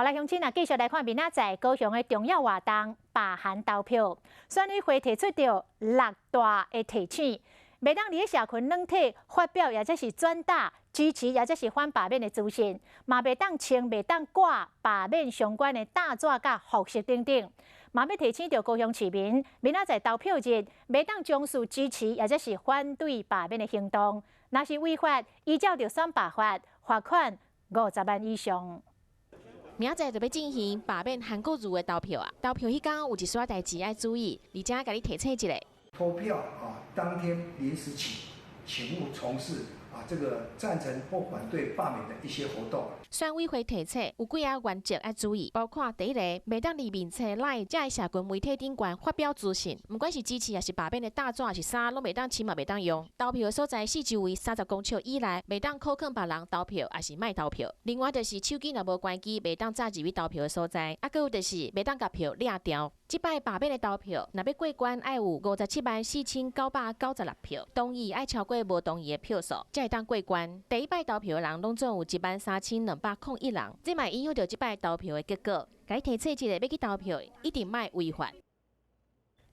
好来，乡亲啊，继续来看明仔载高雄的重要活动罢韩投票，选委会提出着6大的提醒，袂当伫社群软体发表，或者是转达支持，或者是反罢免的资讯，嘛袂当穿、袂当挂罢免相关的大纸甲服饰等等。嘛要提醒着高雄市民，明仔载投票日袂当从事支持，或者是反对罢免的行动，若是违法，依照着选罢法，罚款50万以上。 明仔载就要进行罢免韩国瑜的投票啊！投票迄天有一撮代志要注意，而且甲你提醒一下。投票当天0时起，请勿从事这个赞成或反对罢免的一些活动。选委会提出有几个原则要注意，包括第一个，袂当伫面册内这社群媒体顶悬发表资讯，不管是支持还是罢免的大纸还是衫，拢袂当穿嘛袂当用。投票的所在四周围30公尺以内，袂当苛刻别人投票还是卖投票。另外就是手机若无关机，袂当载入去投票的所在。还有就是袂当甲票掠掉。即摆罢免的投票，若要过关，爱有574996票，同意爱超过无同意的票数，才会当过关。第一摆投票的人拢总有13201人，这嘛影响到即摆投票的结果。该提醒一个，要去投票一定莫违法。